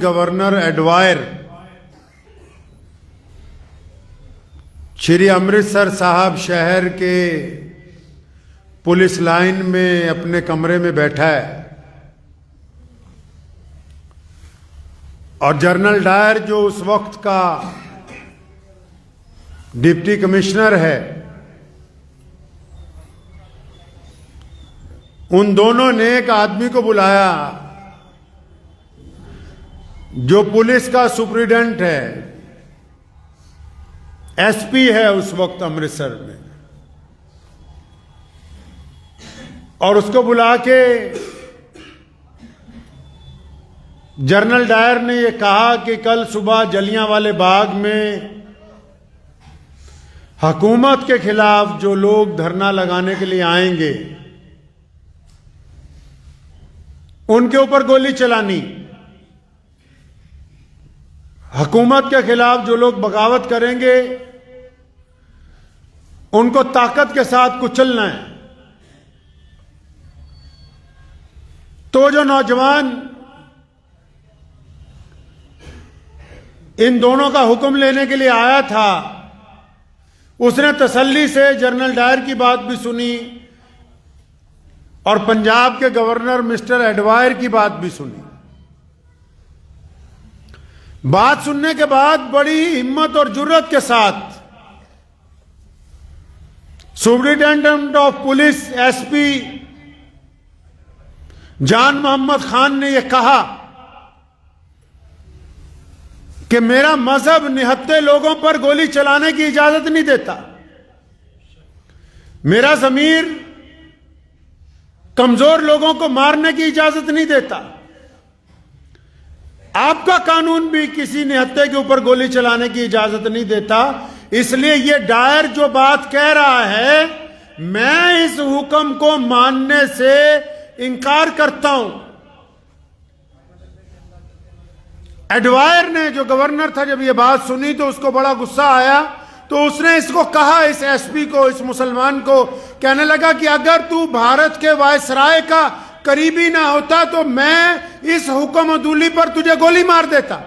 Governor ایڈوائر شری امرتسر صاحب شہر کے پولیس لائن میں اپنے کمرے میں بیٹھا ہے، اور جنرل ڈائر جو اس وقت کا ڈپٹی کمشنر ہے، ان دونوں نے ایک آدمی کو بلایا جو پولیس کا سپرنٹینڈنٹ ہے، ایس پی ہے اس وقت امرتسر میں، اور اس کو بلا کے جنرل ڈائر نے یہ کہا کہ کل صبح جلیانوالے باغ میں حکومت کے خلاف جو لوگ دھرنا لگانے کے لیے آئیں گے ان کے اوپر گولی چلانی، حکومت کے خلاف جو لوگ بغاوت کریں گے ان کو طاقت کے ساتھ کچلنا ہے۔ تو جو نوجوان ان دونوں کا حکم لینے کے لیے آیا تھا، اس نے تسلی سے جنرل ڈائر کی بات بھی سنی اور پنجاب کے گورنر مسٹر ایڈوائر کی بات بھی سنی۔ بات سننے کے بعد بڑی ہمت اور جرات کے ساتھ superintendent of police S P Jan Muhammad Khan نے یہ کہا کہ میرا مذہب نہتے لوگوں پر گولی چلانے کی اجازت نہیں دیتا، میرا ضمیر کمزور لوگوں کو مارنے کی اجازت نہیں دیتا، آپ کا قانون بھی کسی نہتے کے اوپر گولی چلانے کی اجازت نہیں دیتا۔ اس لیے یہ ڈائر جو بات کہہ رہا ہے میں اس حکم کو ماننے سے انکار کرتا ہوں۔ ایڈوائر نے جو گورنر تھا جب یہ بات سنی تو اس کو بڑا غصہ آیا، تو اس نے اس کو کہا، اس ایس پی کو، اس مسلمان کو کہنے لگا کہ اگر تو بھارت کے وائسرائے کا قریبی نہ ہوتا تو میں اس حکم عدولی پر تجھے گولی مار دیتا،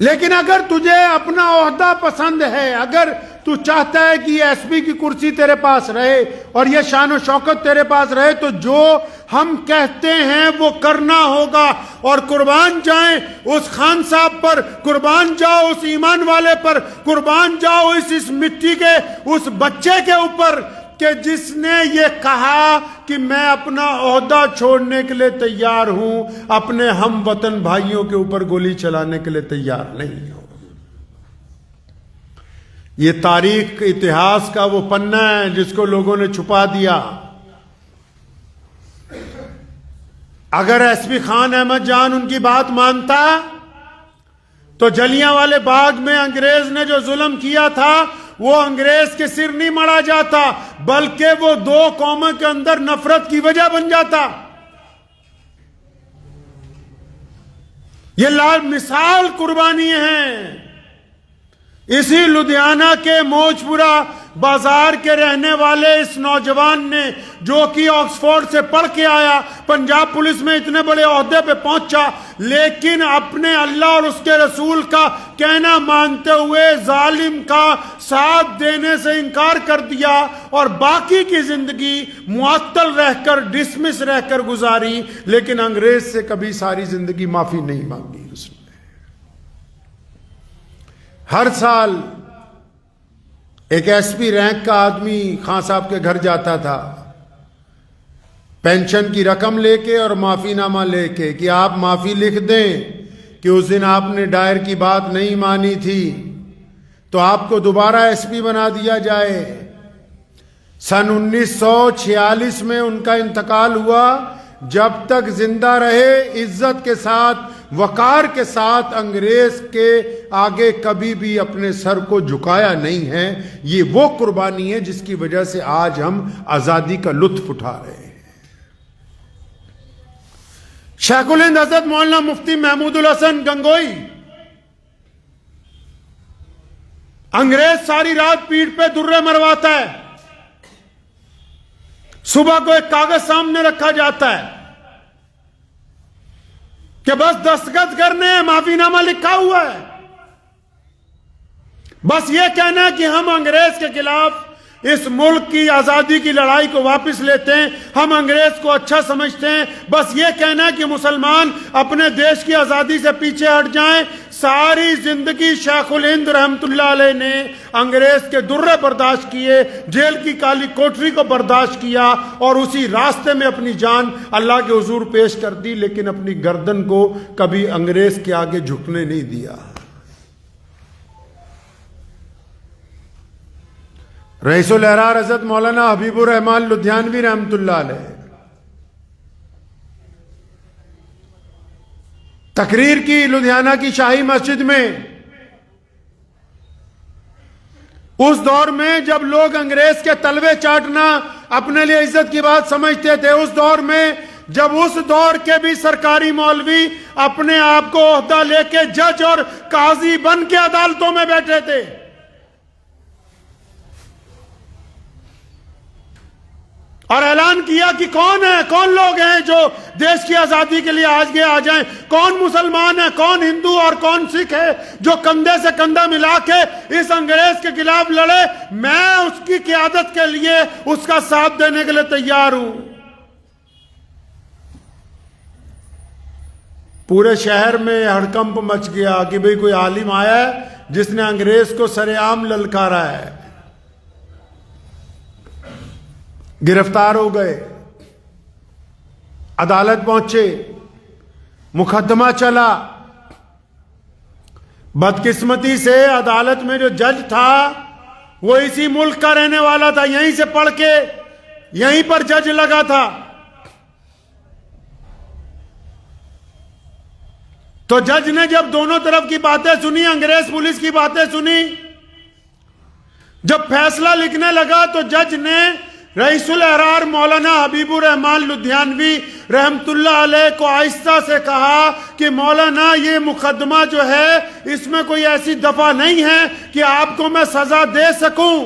لیکن اگر تجھے اپنا عہدہ پسند ہے، اگر تو چاہتا ہے کہ یہ ایس پی کی کرسی تیرے پاس رہے اور یہ شان و شوکت تیرے پاس رہے تو جو ہم کہتے ہیں وہ کرنا ہوگا، اور قربان جائیں اس خان صاحب پر، قربان جاؤ اس ایمان والے پر، قربان جاؤ اس مٹی کے اس بچے کے اوپر کہ جس نے یہ کہا کہ میں اپنا عہدہ چھوڑنے کے لیے تیار ہوں، اپنے ہم وطن بھائیوں کے اوپر گولی چلانے کے لیے تیار نہیں ہوں۔ یہ تاریخ اتہاس کا وہ پنہ ہے جس کو لوگوں نے چھپا دیا۔ اگر ایس پی خان احمد جان ان کی بات مانتا تو جلیانوالے باغ میں انگریز نے جو ظلم کیا تھا وہ انگریز کے سر نہیں مڑا جاتا، بلکہ وہ دو قوموں کے اندر نفرت کی وجہ بن جاتا۔ یہ لال مثال قربانی ہیں۔ اسی لدھیانہ کے موجپورہ بازار کے رہنے والے اس نوجوان نے جو کہ آکسفورڈ سے پڑھ کے آیا، پنجاب پولیس میں اتنے بڑے عہدے پہ پہنچا، لیکن اپنے اللہ اور اس کے رسول کا کہنا مانتے ہوئے ظالم کا ساتھ دینے سے انکار کر دیا اور باقی کی زندگی معطل رہ کر، ڈسمس رہ کر گزاری، لیکن انگریز سے کبھی ساری زندگی معافی نہیں مانگی اس نے۔ ہر سال ایک ایس پی رینک کا آدمی خان صاحب کے گھر جاتا تھا پینشن کی رقم لے کے اور معافی نامہ لے کے کہ آپ معافی لکھ دیں کہ اس دن آپ نے ڈائر کی بات نہیں مانی تھی تو آپ کو دوبارہ ایس پی بنا دیا جائے۔ سن 1946 میں ان کا انتقال ہوا۔ جب تک زندہ رہے عزت کے ساتھ، وقار کے ساتھ انگریز کے آگے کبھی بھی اپنے سر کو جھکایا نہیں ہے۔ یہ وہ قربانی ہے جس کی وجہ سے آج ہم آزادی کا لطف اٹھا رہے ہیں۔ شیخ الہند حضرت مولانا مفتی محمود الحسن گنگوئی، انگریز ساری رات پیٹھ پہ درے مرواتا ہے، صبح کو ایک کاغذ سامنے رکھا جاتا ہے، کہ بس دستخط کرنے ہیں، معافی نامہ لکھا ہوا ہے، بس یہ کہنا ہے کہ ہم انگریز کے خلاف اس ملک کی آزادی کی لڑائی کو واپس لیتے ہیں، ہم انگریز کو اچھا سمجھتے ہیں، بس یہ کہنا ہے کہ مسلمان اپنے دیش کی آزادی سے پیچھے ہٹ جائیں۔ ساری زندگی شیخ الہند رحمت اللہ علیہ نے انگریز کے درے برداشت کیے، جیل کی کالی کوٹری کو برداشت کیا، اور اسی راستے میں اپنی جان اللہ کے حضور پیش کر دی، لیکن اپنی گردن کو کبھی انگریز کے آگے جھکنے نہیں دیا۔ رئیس الاحرار حضرت مولانا حبیب الرحمان لدھیانوی رحمت اللہ علیہ تقریر کی لدھیانہ کی شاہی مسجد میں، اس دور میں جب لوگ انگریز کے تلوے چاٹنا اپنے لیے عزت کی بات سمجھتے تھے، اس دور میں جب اس دور کے بھی سرکاری مولوی اپنے آپ کو عہدہ لے کے جج اور قاضی بن کے عدالتوں میں بیٹھے تھے، اور اعلان کیا کہ کون لوگ ہیں جو دیش کی آزادی کے لیے آگے آ جائیں، کون مسلمان ہے، کون ہندو اور کون سکھ ہے جو کندھے سے کندھا ملا کے اس انگریز کے خلاف لڑے، میں اس کی قیادت کے لیے اس کا ساتھ دینے کے لیے تیار ہوں۔ پورے شہر میں ہڑکمپ مچ گیا کہ بھئی کوئی عالم آیا ہے جس نے انگریز کو سر عام للکارا ہے۔ گرفتار ہو گئے، عدالت پہنچے، مقدمہ چلا۔ بدقسمتی سے عدالت میں جو جج تھا وہ اسی ملک کا رہنے والا تھا، یہیں سے پڑھ کے یہیں پر جج لگا تھا۔ تو جج نے جب دونوں طرف کی باتیں سنی، انگریز پولیس کی باتیں سنی، جب فیصلہ لکھنے لگا تو جج نے رئیس الاحرار مولانا حبیب الرحمان لدھیانوی رحمت اللہ علیہ کو آہستہ سے کہا کہ مولانا یہ مقدمہ جو ہے اس میں کوئی ایسی دفعہ نہیں ہے کہ آپ کو میں سزا دے سکوں،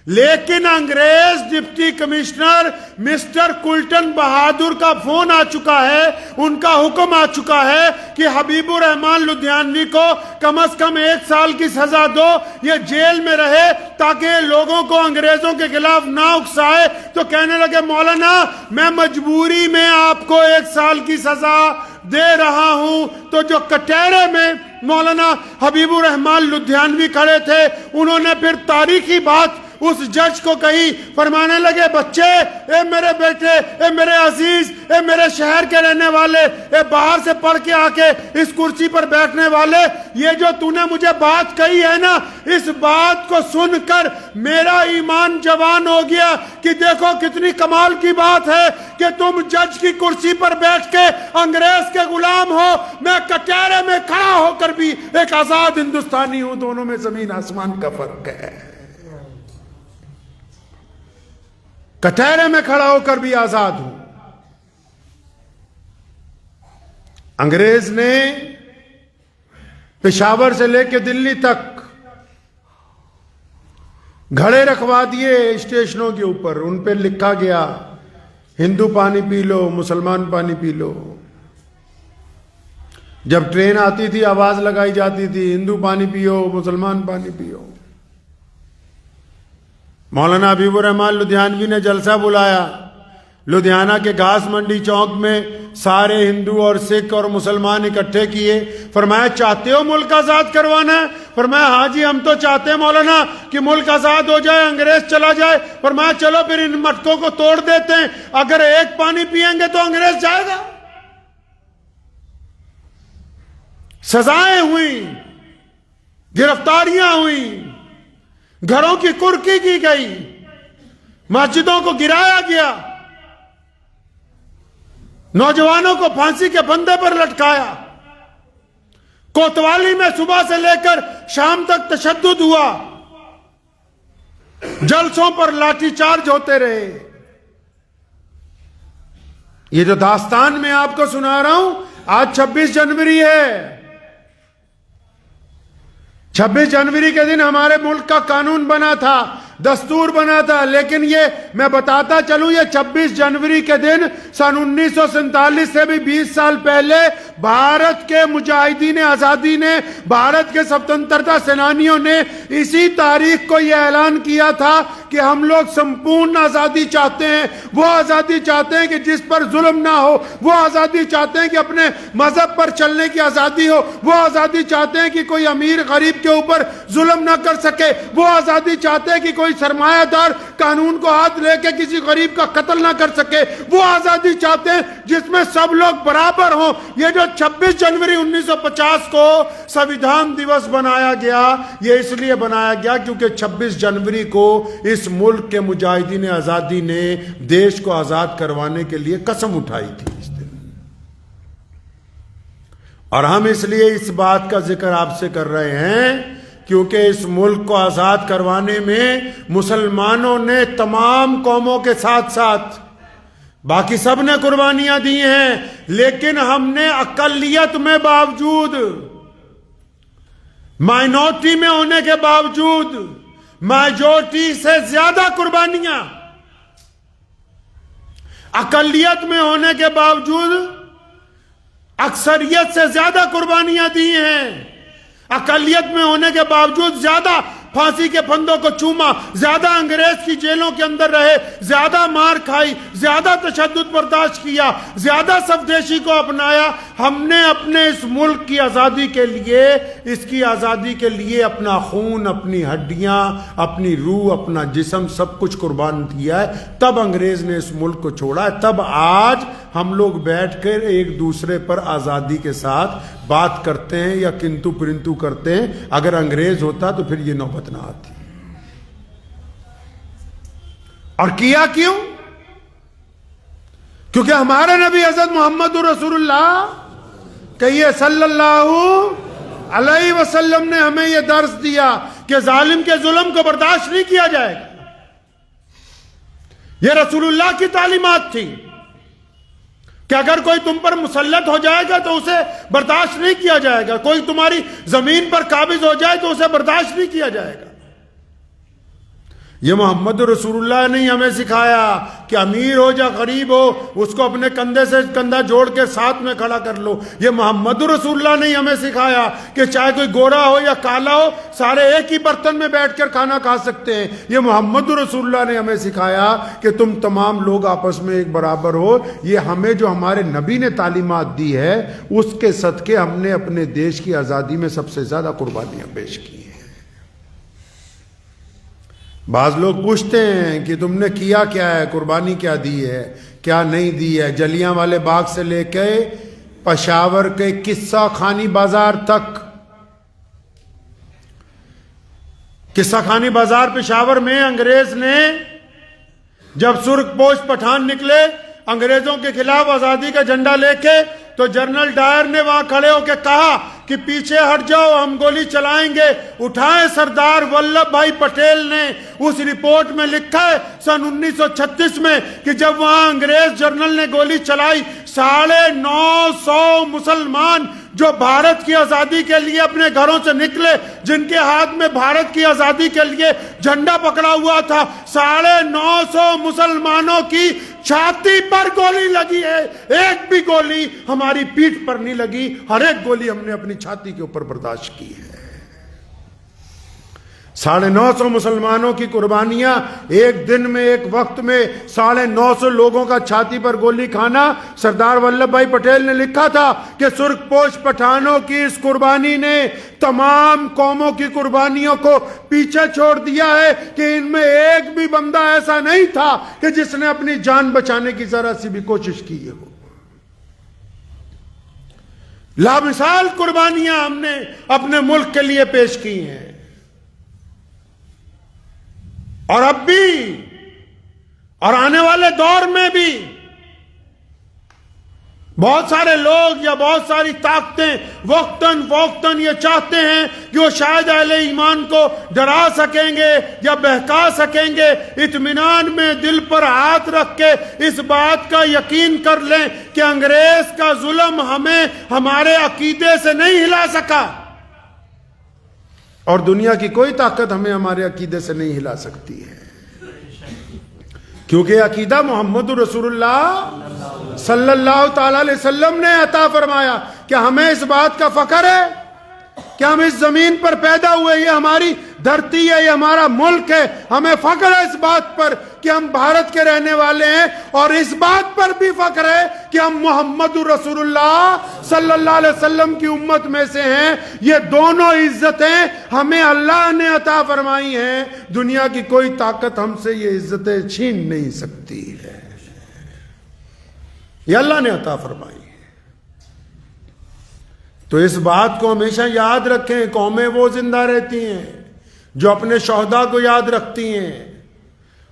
لیکن انگریز ڈپٹی کمشنر مسٹر کلٹن بہادر کا فون آ چکا ہے، ان کا حکم آ چکا ہے کہ حبیب الرحمان لدھیانوی کو کم از کم 1 سال کی سزا دو، یہ جیل میں رہے تاکہ لوگوں کو انگریزوں کے خلاف نہ اکسائے۔ تو کہنے لگے مولانا میں مجبوری میں آپ کو 1 سال کی سزا دے رہا ہوں۔ تو جو کٹہرے میں مولانا حبیب الرحمان لدھیانوی کھڑے تھے، انہوں نے پھر تاریخی بات اس جج کو کہی، فرمانے لگے بچے، اے میرے بیٹے، اے میرے عزیز، اے میرے شہر کے رہنے والے، اے باہر سے پڑھ کے آ کے اس کرسی پر بیٹھنے والے، یہ جو تو نے مجھے بات کہی ہے نا، اس بات کو سن کر میرا ایمان جوان ہو گیا کہ دیکھو کتنی کمال کی بات ہے کہ تم جج کی کرسی پر بیٹھ کے انگریز کے غلام ہو، میں کٹہرے میں کھڑا ہو کر بھی ایک آزاد ہندوستانی ہوں، دونوں میں زمین آسمان کا فرق ہے۔ کٹہرے میں کھڑا ہو کر بھی آزاد ہوں۔ انگریز نے پشاور سے لے کے دلی تک گھڑے رکھوا دیے اسٹیشنوں کے اوپر، ان پہ لکھا گیا ہندو پانی پی لو، مسلمان پانی پی لو۔ جب ٹرین آتی تھی آواز لگائی جاتی تھی ہندو پانی پیو، مسلمان پانی پیو۔ مولانا حبیب الرحمان لدھیانوی نے جلسہ بلایا، لدھیانہ کے گھاس منڈی چوک میں سارے ہندو اور سکھ اور مسلمان اکٹھے کیے، فرمایا چاہتے ہو ملک آزاد کروانا ہے؟ فرمایا ہاں جی ہم تو چاہتے ہیں مولانا کہ ملک آزاد ہو جائے، انگریز چلا جائے۔ فرمایا چلو پھر ان مٹکوں کو توڑ دیتے ہیں، اگر ایک پانی پیئیں گے تو انگریز جائے گا۔ سزائیں ہوئیں، گرفتاریاں ہوئیں، گھروں کی کرکی کی گئی، مسجدوں کو گرایا گیا، نوجوانوں کو پھانسی کے پھندے پر لٹکایا، کوتوالی میں صبح سے لے کر شام تک تشدد ہوا، جلسوں پر لاٹھی چارج ہوتے رہے۔ یہ جو داستان میں آپ کو سنا رہا ہوں، آج 26 جنوری ہے۔ 26 جنوری کے دن ہمارے ملک کا قانون بنا تھا، دستور بنا تھا، لیکن یہ میں بتاتا چلوں یہ 26 جنوری کے دن سن 1947 سے بھی 20 سال پہلے بھارت کے مجاہدین آزادی نے، بھارت کے سوتنترتا سینانیوں نے اسی تاریخ کو یہ اعلان کیا تھا کہ ہم لوگ سمپورن آزادی چاہتے ہیں، وہ آزادی چاہتے ہیں کہ جس پر ظلم نہ ہو، وہ آزادی چاہتے ہیں کہ اپنے مذہب پر چلنے کی آزادی ہو، وہ آزادی چاہتے ہیں کہ کوئی امیر غریب کے اوپر ظلم نہ کر سکے، وہ آزادی چاہتے ہیں کہ کوئی سرمایہ دار قانون کو ہاتھ لے کے کسی غریب کا قتل نہ کر سکے، وہ آزادی چاہتے ہیں جس میں سب لوگ برابر ہوں۔ یہ جو 26 جنوری 1950 کو سویدھان دیوس بنایا گیا، یہ اس لیے بنایا گیا کیونکہ 26 جنوری کو اس ملک کے مجاہدین آزادی نے دیش کو آزاد کروانے کے لیے قسم اٹھائی تھی اس دن۔ اور ہم اس لیے اس بات کا ذکر آپ سے کر رہے ہیں کیونکہ اس ملک کو آزاد کروانے میں مسلمانوں نے تمام قوموں کے ساتھ ساتھ باقی سب نے قربانیاں دی ہیں، لیکن ہم نے اقلیت میں باوجود، مائنورٹی میں ہونے کے باوجود، میجورٹی سے زیادہ قربانیاں، اقلیت میں ہونے کے باوجود اکثریت سے زیادہ قربانیاں دی ہیں، اقلیت میں ہونے کے باوجود زیادہ پھانسی کے پھندوں کو چوما، زیادہ انگریز کی جیلوں کے اندر رہے، زیادہ مار کھائی، زیادہ تشدد برداشت کیا، زیادہ سفدیشی کو اپنایا۔ ہم نے اپنے اس ملک کی آزادی کے لیے، اس کی آزادی کے لیے اپنا خون، اپنی ہڈیاں، اپنی روح، اپنا جسم سب کچھ قربان کیا ہے، تب انگریز نے اس ملک کو چھوڑا ہے۔ تب آج ہم لوگ بیٹھ کر ایک دوسرے پر آزادی کے ساتھ بات کرتے ہیں یا کنتو پرنتو کرتے ہیں۔ اگر انگریز ہوتا تو پھر یہ نوبت نہ آتی۔ اور کیا کیوں؟ کیونکہ ہمارے نبی حضرت محمد رسول اللہ کہیے صلی اللہ علیہ وسلم نے ہمیں یہ درس دیا کہ ظالم کے ظلم کو برداشت نہیں کیا جائے گا۔ یہ رسول اللہ کی تعلیمات تھی کہ اگر کوئی تم پر مسلط ہو جائے گا تو اسے برداشت نہیں کیا جائے گا، کوئی تمہاری زمین پر قابض ہو جائے تو اسے برداشت نہیں کیا جائے گا۔ یہ محمد رسول اللہ نے ہمیں سکھایا کہ امیر ہو یا غریب ہو، اس کو اپنے کندھے سے کندھا جوڑ کے ساتھ میں کھڑا کر لو۔ یہ محمد رسول اللہ نے ہمیں سکھایا کہ چاہے کوئی گورا ہو یا کالا ہو، سارے ایک ہی برتن میں بیٹھ کر کھانا کھا سکتے ہیں۔ یہ محمد رسول اللہ نے ہمیں سکھایا کہ تم تمام لوگ آپس میں ایک برابر ہو۔ یہ ہمیں جو ہمارے نبی نے تعلیمات دی ہے، اس کے صدقے ہم نے اپنے دیش کی آزادی میں سب سے زیادہ قربانیاں پیش کی ہیں۔ بعض لوگ پوچھتے ہیں کہ تم نے کیا کیا ہے، قربانی کیا دی ہے، کیا نہیں دی ہے۔ جلیاں والے باغ سے لے کے پشاور کے قصہ خانی بازار تک، قصہ خانی بازار پشاور میں انگریز نے جب سرخ پوش پٹھان نکلے انگریزوں کے خلاف آزادی کا جھنڈا لے کے، تو جنرل ڈائر نے وہاں کھڑے ہو کے کہا کہ پیچھے ہٹ جاؤ، ہم گولی چلائیں گے۔ اٹھائیں سردار ولبھ بھائی پٹیل نے اس رپورٹ میں لکھا ہے سن 1936 میں کہ جب وہاں انگریز جنرل نے گولی چلائی، 950 مسلمان جو بھارت کی آزادی کے لیے اپنے گھروں سے نکلے، جن کے ہاتھ میں بھارت کی آزادی کے لیے جھنڈا پکڑا ہوا تھا، 950 مسلمانوں کی چھاتی پر گولی لگی ہے، ایک بھی گولی ہماری پیٹھ پر نہیں لگی، ہر ایک گولی ہم نے اپنی چھاتی کے اوپر برداشت کی ہے۔ 950 مسلمانوں کی قربانیاں، ایک دن میں، ایک وقت میں 950 لوگوں کا چھاتی پر گولی کھانا۔ سردار ولبھ بھائی پٹیل نے لکھا تھا کہ سرخ پوش پٹھانوں کی اس قربانی نے تمام قوموں کی قربانیوں کو پیچھے چھوڑ دیا ہے کہ ان میں ایک بھی بندہ ایسا نہیں تھا کہ جس نے اپنی جان بچانے کی ذرا سی بھی کوشش کی ہو۔ لامثال قربانیاں ہم نے اپنے ملک کے لیے پیش کی ہیں، اور اب بھی اور آنے والے دور میں بھی بہت سارے لوگ یا بہت ساری طاقتیں وقتاً فوقتاً یہ چاہتے ہیں کہ وہ شاید اہل ایمان کو ڈرا سکیں گے یا بہکا سکیں گے۔ اطمینان میں دل پر ہاتھ رکھ کے اس بات کا یقین کر لیں کہ انگریز کا ظلم ہمیں ہمارے عقیدے سے نہیں ہلا سکا، اور دنیا کی کوئی طاقت ہمیں ہمارے عقیدے سے نہیں ہلا سکتی ہے۔ کیونکہ عقیدہ محمد رسول اللہ صلی اللہ تعالی علیہ وسلم نے عطا فرمایا کہ ہمیں اس بات کا فخر ہے کہ ہم اس زمین پر پیدا ہوئے، یہ ہماری دھرتی ہے، یہ ہمارا ملک ہے، ہمیں فخر ہے اس بات پر کہ ہم بھارت کے رہنے والے ہیں، اور اس بات پر بھی فخر ہے کہ ہم محمد رسول اللہ صلی اللہ علیہ وسلم کی امت میں سے ہیں۔ یہ دونوں عزتیں ہمیں اللہ نے عطا فرمائی ہیں، دنیا کی کوئی طاقت ہم سے یہ عزتیں چھین نہیں سکتی ہے، یہ اللہ نے عطا فرمائی ہے۔ تو اس بات کو ہمیشہ یاد رکھیں، قومیں وہ زندہ رہتی ہیں جو اپنے شہداء کو یاد رکھتی ہیں،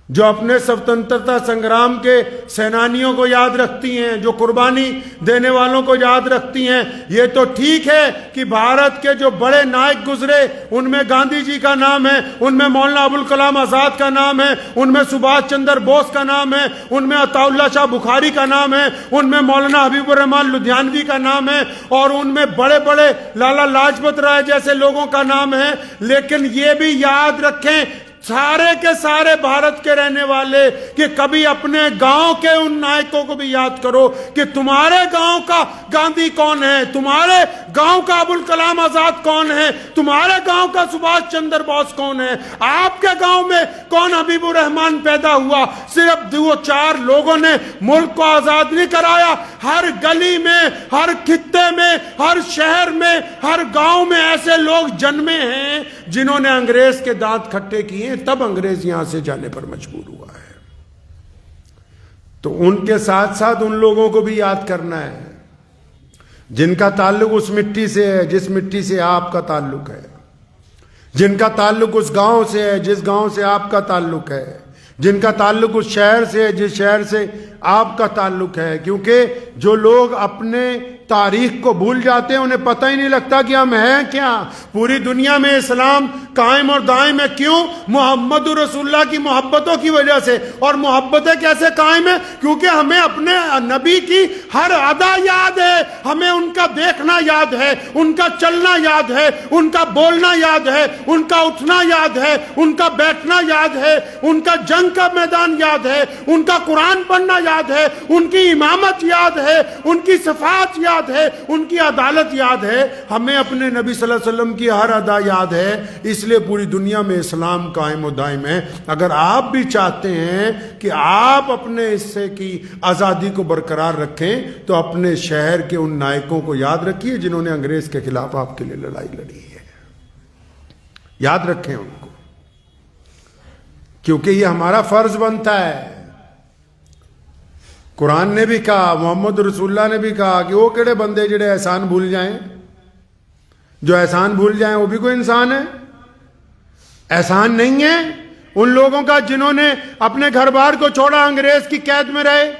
جو اپنے سوتنترتا سنگرام کے سینانیوں کو یاد رکھتی ہیں، جو قربانی دینے والوں کو یاد رکھتی ہیں۔ یہ تو ٹھیک ہے کہ بھارت کے جو بڑے نائک گزرے ان میں گاندھی جی کا نام ہے، ان میں مولانا ابوالکلام آزاد کا نام ہے، ان میں سبھاش چندر بوس کا نام ہے، ان میں عطا اللہ شاہ بخاری کا نام ہے، ان میں مولانا حبیب الرحمان لدھیانوی کا نام ہے، اور ان میں بڑے بڑے لالا لاجپت رائے جیسے لوگوں کا نام ہے۔ لیکن یہ بھی یاد رکھیں سارے کے سارے بھارت کے رہنے والے کہ کبھی اپنے گاؤں کے ان نائکوں کو بھی یاد کرو کہ تمہارے گاؤں کا گاندھی کون ہے، تمہارے گاؤں کا ابوالکلام آزاد کون ہے، تمہارے گاؤں کا سبھاش چندر بوس کون ہے، آپ کے گاؤں میں کون حبیب الرحمان پیدا ہوا۔ صرف 2-4 لوگوں نے ملک کو آزاد نہیں کرایا، ہر گلی میں، ہر خطے میں، ہر شہر میں، ہر گاؤں میں ایسے لوگ جنمے ہیں جنہوں نے انگریز کے دانت کھٹے کیے، تب انگریز یہاں سے جانے پر مجبور ہوا ہے۔ تو ان کے ساتھ ساتھ ان لوگوں کو بھی یاد کرنا ہے جن کا تعلق اس مٹی سے ہے جس مٹی سے آپ کا تعلق ہے، جن کا تعلق اس گاؤں سے ہے جس گاؤں سے آپ کا تعلق ہے، جن کا تعلق اس شہر سے ہے جس شہر سے آپ کا تعلق ہے۔ کیونکہ جو لوگ اپنے تاریخ کو بھول جاتے ہیں انہیں پتہ ہی نہیں لگتا کہ ہم ہیں کیا۔ پوری دنیا میں اسلام قائم اور دائم ہے، کیوں؟ محمد رسول اللہ کی محبتوں کی وجہ سے۔ اور محبتیں کیسے قائم ہیں؟ کیونکہ ہمیں اپنے نبی کی ہر ادا یاد ہے، ہمیں ان کا دیکھنا یاد ہے، ان کا چلنا یاد ہے، ان کا بولنا یاد ہے، ان کا اٹھنا یاد ہے، ان کا بیٹھنا یاد ہے، ان کا جنگ کا میدان یاد ہے، ان کا قرآن پڑھنا یاد ہے، ان کی امامت یاد ہے، ان کی صفات یاد ہے، ان کی عدالت یاد ہے۔ ہمیں اپنے نبی صلی اللہ علیہ وسلم کی ہر ادا یاد ہے، اس لیے پوری دنیا میں اسلام قائم و دائم ہے۔ اگر آپ بھی چاہتے ہیں کہ آپ اپنے حصے کی آزادی کو برقرار رکھیں تو اپنے شہر کے ان نائکوں کو یاد رکھیے جنہوں نے انگریز کے خلاف آپ کے لیے لڑائی لڑی ہے، یاد رکھیں ان کو، کیونکہ یہ ہمارا فرض بنتا ہے۔ قرآن نے بھی کہا، محمد رسول اللہ نے بھی کہا کہ وہ کیڑے بندے جڑے احسان بھول جائیں، جو احسان بھول جائیں وہ بھی کوئی انسان ہے۔ احسان نہیں ہے ان لوگوں کا جنہوں نے اپنے گھر بار کو چھوڑا، انگریز کی قید میں رہے۔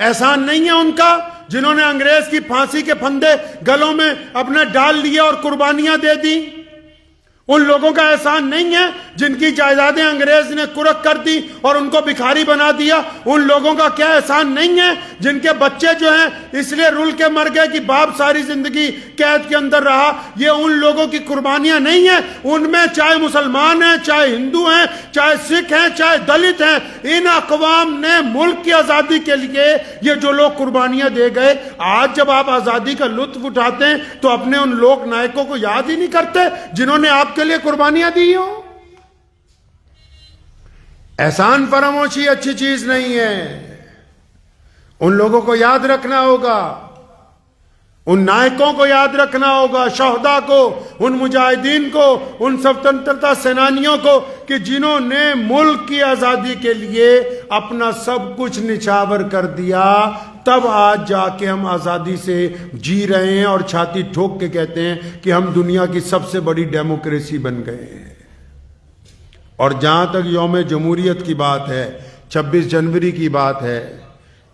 احسان نہیں ہے ان کا جنہوں نے انگریز کی پھانسی کے پھندے گلوں میں اپنے ڈال لیے اور قربانیاں دے دی۔ ان لوگوں کا احسان نہیں ہے جن کی جائیدادیں انگریز نے کرک کر دی اور ان کو بھکاری بنا دیا۔ ان لوگوں کا کیا احسان نہیں ہے جن کے بچے جو ہیں اس لیے رول کے مر گئے کہ باپ ساری زندگی قید کے اندر رہا۔ یہ ان لوگوں کی قربانیاں نہیں ہیں۔ ان میں چاہے مسلمان ہیں، چاہے ہندو ہیں، چاہے سکھ ہیں، چاہے دلت ہیں، ان اقوام نے ملک کی آزادی کے لیے یہ جو لوگ قربانیاں دے گئے، آج جب آپ آزادی کا لطف اٹھاتے ہیں تو اپنے ان لوگ نائکوں کو یاد ہی نہیں کرتے جنہوں نے آپ کے لیے قربانیاں دی ہوں۔ احسان فراموشی اچھی چیز نہیں ہے، ان لوگوں کو یاد رکھنا ہوگا، ان نائکوں کو یاد رکھنا ہوگا، شہداء کو، ان مجاہدین کو، ان سوتنترتا سینانیوں کو کہ جنہوں نے ملک کی آزادی کے لیے اپنا سب کچھ نچھاور کر دیا، تب آج جا کے ہم آزادی سے جی رہے ہیں اور چھاتی ٹھوک کے کہتے ہیں کہ ہم دنیا کی سب سے بڑی ڈیموکریسی بن گئے ہیں۔ اور جہاں تک یوم جمہوریت کی بات ہے، 26 جنوری کی بات ہے،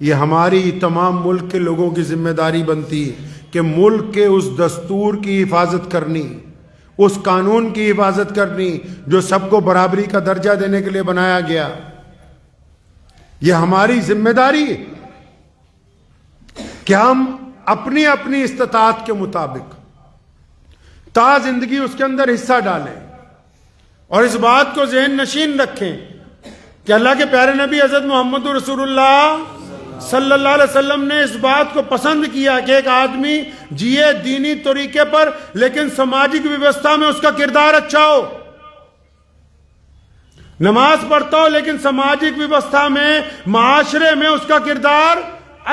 یہ ہماری تمام ملک کے لوگوں کی ذمہ داری بنتی کہ ملک کے اس دستور کی حفاظت کرنی، اس قانون کی حفاظت کرنی جو سب کو برابری کا درجہ دینے کے لیے بنایا گیا۔ یہ ہماری ذمہ داری ہے کہ ہم اپنی اپنی استطاعت کے مطابق تا زندگی اس کے اندر حصہ ڈالیں، اور اس بات کو ذہن نشین رکھیں کہ اللہ کے پیارے نبی حضرت محمد رسول اللہ صلی اللہ علیہ وسلم نے اس بات کو پسند کیا کہ ایک آدمی جیے دینی طریقے پر لیکن سماجک ویوستھا میں اس کا کردار اچھا ہو، نماز پڑھتا ہو لیکن سماجک ویوستھا میں، معاشرے میں اس کا کردار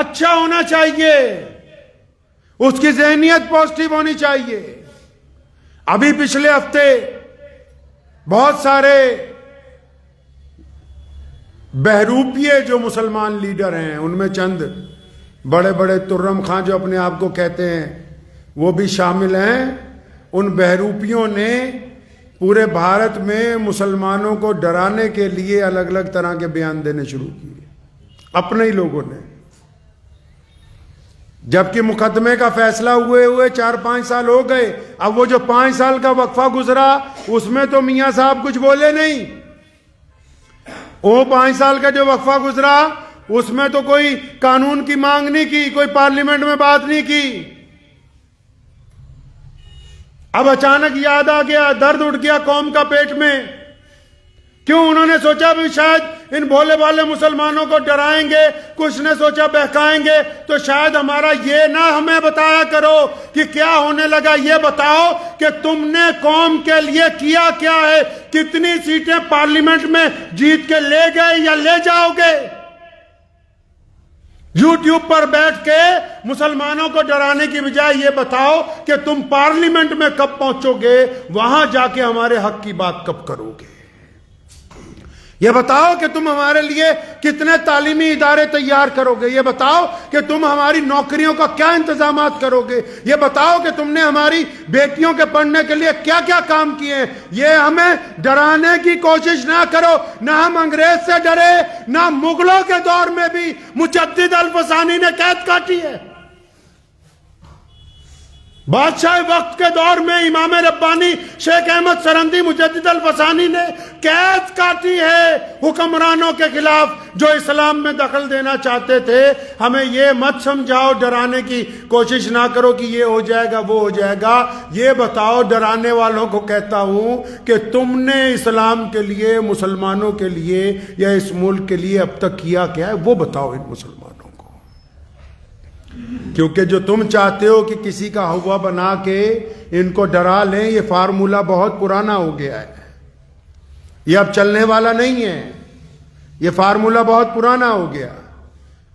اچھا ہونا چاہیے، اس کی ذہنیت پازیٹیو ہونی چاہیے۔ ابھی پچھلے ہفتے بہت سارے بہروپیے جو مسلمان لیڈر ہیں، ان میں چند بڑے بڑے ترم خاں جو اپنے آپ کو کہتے ہیں وہ بھی شامل ہیں۔ ان بہروپیوں نے پورے بھارت میں مسلمانوں کو ڈرانے کے لیے الگ الگ طرح کے بیان دینے شروع کیے، اپنے ہی لوگوں نے، جبکہ مقدمے کا فیصلہ ہوئے 4-5 سال ہو گئے۔ اب وہ جو 5 سال کا وقفہ گزرا اس میں تو میاں صاحب کچھ بولے نہیں، وہ 5 سال کا جو وقفہ گزرا اس میں تو کوئی قانون کی مانگ نہیں کی، کوئی پارلیمنٹ میں بات نہیں کی۔ اب اچانک یاد آ گیا، درد اٹھ گیا قوم کا پیٹ میں۔ کیوں؟ انہوں نے سوچا بھی شاید ان بھولے والے مسلمانوں کو ڈرائیں گے، کچھ نے سوچا بہکائیں گے، تو شاید ہمارا یہ نہ ہمیں بتایا کرو کہ کیا ہونے لگا، یہ بتاؤ کہ تم نے قوم کے لیے کیا کیا ہے، کتنی سیٹیں پارلیمنٹ میں جیت کے لے گئے یا لے جاؤ گے۔ یوٹیوب پر بیٹھ کے مسلمانوں کو ڈرانے کی بجائے یہ بتاؤ کہ تم پارلیمنٹ میں کب پہنچو گے، وہاں جا کے ہمارے حق کی بات کب کرو گے۔ یہ بتاؤ کہ تم ہمارے لیے کتنے تعلیمی ادارے تیار کرو گے، یہ بتاؤ کہ تم ہماری نوکریوں کا کیا انتظامات کرو گے، یہ بتاؤ کہ تم نے ہماری بیٹیوں کے پڑھنے کے لیے کیا کیا کام کیے ہیں۔ یہ ہمیں ڈرانے کی کوشش نہ کرو، نہ ہم انگریز سے ڈرے، نہ مغلوں کے دور میں بھی مجدد الفسانی نے قید کاٹی ہے، بادشاہ وقت کے دور میں امام ربانی شیخ احمد سرندی مجدد الفسانی نے قید کاٹی ہے حکمرانوں کے خلاف جو اسلام میں دخل دینا چاہتے تھے۔ ہمیں یہ مت سمجھاؤ، ڈرانے کی کوشش نہ کرو کہ یہ ہو جائے گا وہ ہو جائے گا۔ یہ بتاؤ، ڈرانے والوں کو کہتا ہوں کہ تم نے اسلام کے لیے، مسلمانوں کے لیے یا اس ملک کے لیے اب تک کیا کیا ہے، وہ بتاؤ ان مسلمانوں کو۔ کیونکہ جو تم چاہتے ہو کہ کسی کا ہوا بنا کے ان کو ڈرا لیں، یہ فارمولہ بہت پرانا ہو گیا ہے، یہ اب چلنے والا نہیں ہے، یہ فارمولہ بہت پرانا ہو گیا،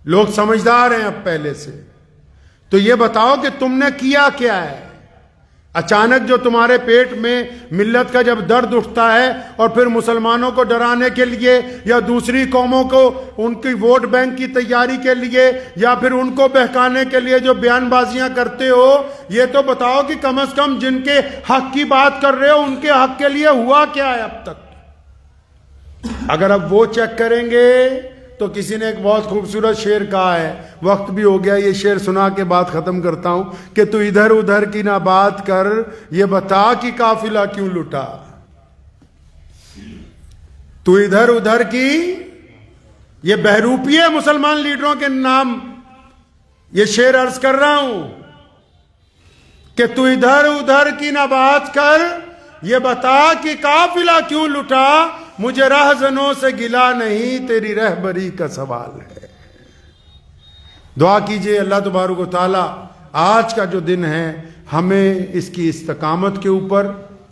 لوگ سمجھدار ہیں اب پہلے سے۔ تو یہ بتاؤ کہ تم نے کیا کیا ہے۔ اچانک جو تمہارے پیٹ میں ملت کا جب درد اٹھتا ہے اور پھر مسلمانوں کو ڈرانے کے لیے یا دوسری قوموں کو ان کی ووٹ بینک کی تیاری کے لیے یا پھر ان کو بہکانے کے لیے جو بیان بازیاں کرتے ہو، یہ تو بتاؤ کہ کم از کم جن کے حق کی بات کر رہے ہو ان کے حق کے لیے ہوا کیا ہے اب تک۔ اگر اب وہ چیک کریں گے تو کسی نے ایک بہت خوبصورت شعر کہا ہے، وقت بھی ہو گیا، یہ شعر سنا کے بات ختم کرتا ہوں کہ تو ادھر ادھر کی نہ بات کر، یہ بتا کہ قافلہ کیوں لٹا۔ تو ادھر ادھر کی، یہ بہروپیے مسلمان لیڈروں کے نام یہ شعر عرض کر رہا ہوں کہ تو ادھر ادھر کی نہ بات کر، یہ بتا کہ قافلہ کیوں لٹا، مجھے رہزنوں سے گلا نہیں، تیری رہبری کا سوال ہے۔ دعا کیجئے اللہ تبارک و تعالی آج کا جو دن ہے ہمیں اس کی استقامت کے اوپر،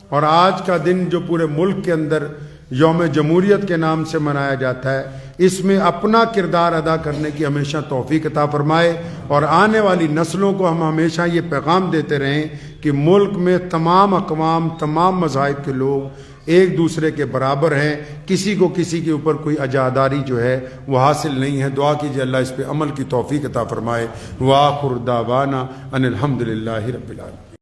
اور آج کا دن جو پورے ملک کے اندر یوم جمہوریت کے نام سے منایا جاتا ہے، اس میں اپنا کردار ادا کرنے کی ہمیشہ توفیق عطا فرمائے، اور آنے والی نسلوں کو ہم ہمیشہ یہ پیغام دیتے رہیں کہ ملک میں تمام اقوام، تمام مذاہب کے لوگ ایک دوسرے کے برابر ہیں، کسی کو کسی کے اوپر کوئی عزاداری جو ہے وہ حاصل نہیں ہے۔ دعا کیجئے اللہ اس پہ عمل کی توفیق عطا فرمائے۔ وآخر دعوانا ان الحمدللہ رب العالمین۔